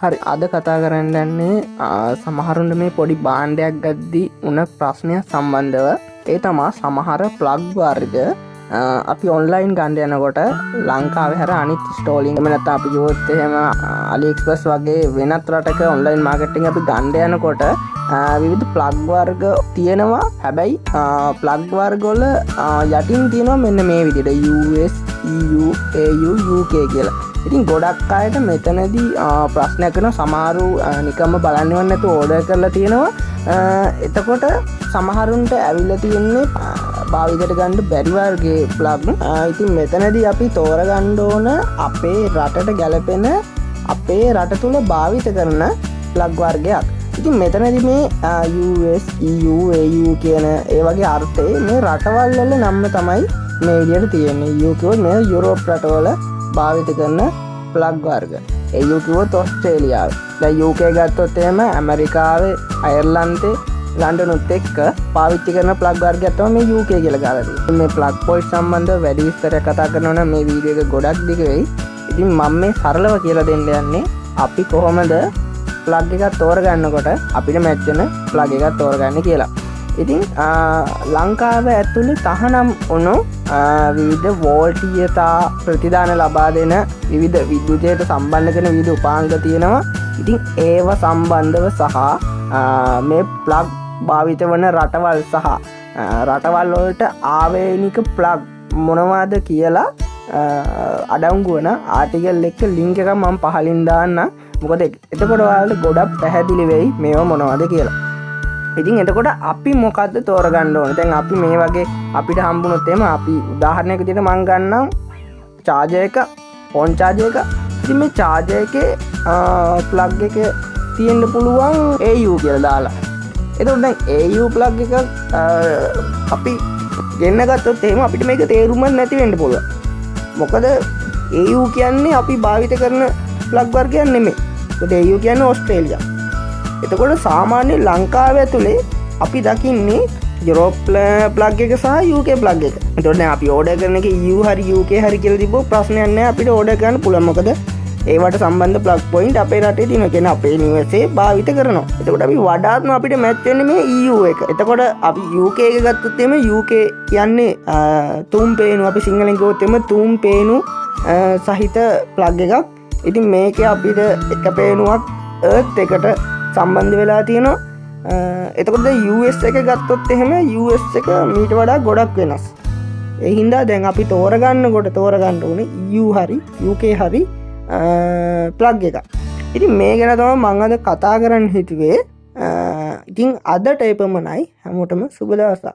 හරි අද කතා කරන්න යන්නේ සමහරුන්ට මේ පොඩි භාණ්ඩයක් ගද්දී උන ප්‍රශ්නයක් සම්බන්ධව. ඒ තමා සමහර ප්ලග් වර්ග අපි ඔන්ලයින් ගන්න යනකොට ලංකාවේ හැර අනිත් ස්ටෝලින් එහෙම නැත්නම් අපි ගියොත් එහෙම AliExpress වගේ වෙනත් රටක ඔන්ලයින් මාකටිං අපි ගන්න යනකොට විවිධ ප්ලග් වර්ග තියෙනවා. හැබැයි ප්ලග් වර්ග වල යටින් තියෙනවා මෙන්න මේ විදිහට US EU AU UK කියලා. ඉතින් ගොඩක් අයට මෙතනදී ප්‍රශ්නයක් වෙනවා. සමහරු නිකම්ම බලන්නවත් නැතුව ඕඩර් කරලා තියෙනවා. එතකොට සමහරුන්ට ඇවිල්ලා තියෙන්නේ භාවිතයට ගන්න බැරි වර්ගයේ ප්ලග්. ඉතින් මෙතනදී අපි තෝරගන්න ඕන අපේ රටට ගැලපෙන අපේ රට තුල භාවිත කරන ප්ලග් වර්ගයක්. ඉතින් මෙතනදී මේ US EU AU කියන ඒ වගේ අර්ථය මේ රටවල් වල නම් තමයි මේ විදිහට තියෙන්නේ. EU කිව්වොත් මේ යුරෝප් රටවල භාවිත කරන ප්ලග් වර්ග. AU කිව්වොත් ඕස්ට්‍රේලියාවේ. දැන් UK ගත්තොත් එහෙම ඇමරිකාවේ, අයර්ලන්තේ, ලන්ඩනුත් එක්ක පාවිච්චි කරන ප්ලග් වර්ගයක් තමයි මේ UK කියලා ගාලා තියෙන්නේ. මේ ප්ලග් පොයින්ට් සම්බන්ධව වැඩි විස්තරයක් කතා කරනවා නම් මේ වීඩියෝ එක ගොඩක් දිග වෙයි. ඉතින් මම මේ සරලව කියලා දෙන්න යන්නේ අපි කොහොමද ප්ලග් එකක් තෝරගන්නකොට අපිට මැච් වෙන ප්ලග් එකක් තෝරගන්න කියලා. ඉතින් ලංකාව ඇතුළේ තහනම් වුණු විවිධ වෝල්ටීයතා ප්‍රතිදාන ලබා දෙන විවිධ විද්‍යුතයට සම්බන්ධ කරන විවිධ උපාංග තියෙනවා. ඉතින් ඒව සම්බන්ධව සහ මේ ප්ලග් භාවිත වන රටවල් සහ රටවල් වලට ආවේනික ප්ලග් මොනවද කියලා අඩංගු වන ආටිකල් එක ලින්ක් එක මම පහලින් දාන්න. මොකද එතකොට ඔයාලට ගොඩක් පැහැදිලි වෙයි මේවා මොනවද කියලා. ඉතින් එතකොට අපි මොකද්ද තෝරගන්න ඕනේ? දැන් අපි මේ වගේ අපිට හම්බුනොත් එහෙම අපි උදාහරණයක් විදිහට මම ගන්නම් charger එක, phone charger එක. ඉතින් මේ charger එකේ plug එක තියෙන්න පුළුවන් AU කියලා දාලා. එතකොට දැන් AU plug එක අපි ගෙන්න ගත්තොත් එහෙම අපිට මේක තේරුම නැති වෙන්න පුළුවන්. මොකද AU කියන්නේ අපි භාවිත කරන ප්ලග් වර්ගයක් නෙමෙයි. ඒකට AU කියන්නේ ඕස්ට්‍රේලියා. එතකොට සාමාන්‍ය ලංකාව ඇතුලේ අපි දකින්නේ යුරෝප් ප්ලග් එක සහ UK ප්ලග් එක. එතකොට දැන් අපි ඕඩර් කරන එක EU හරි UK හරි කියලා තිබ්බොත් ප්‍රශ්නයක් නැහැ. අපිට ඕඩර් කරන්න පුළුවන්. මොකද ඒවට සම්බන්ධ ප්ලග් පොයින්ට් අපේ රටේ තියෙනවා. කියන්නේ අපේ නිවසේ භාවිත කරනවා. එතකොට අපි වඩාත්ම අපිට මැච් වෙන්නේ මේ EU එක. එතකොට අපි UK එක ගත්තොත් එimhe UK කියන්නේ තුම් පේනු අපි සිංහලෙන් කිව්වොත් එimhe තුම් පේනු සහිත ප්ලග් එකක්. ඉතින් මේකේ අපිට එක පේනුවක් Earth එකට සම්බන්ධ වෙලා තියෙනවා. එතකොට US එක ගත්තොත් එහෙම US එක මීට වඩා ගොඩක් වෙනස්. ඒ හින්දා දැන් අපි තෝරගන්න ඕනේ EU හරි UK හරි ප්ලග් එක. ඉතින් මේ ගැන තමයි මම අද කතා කරන්න හිතුවේ. ඉතින් අදට එපමණයි. හැමෝටම සුබ දවසක්.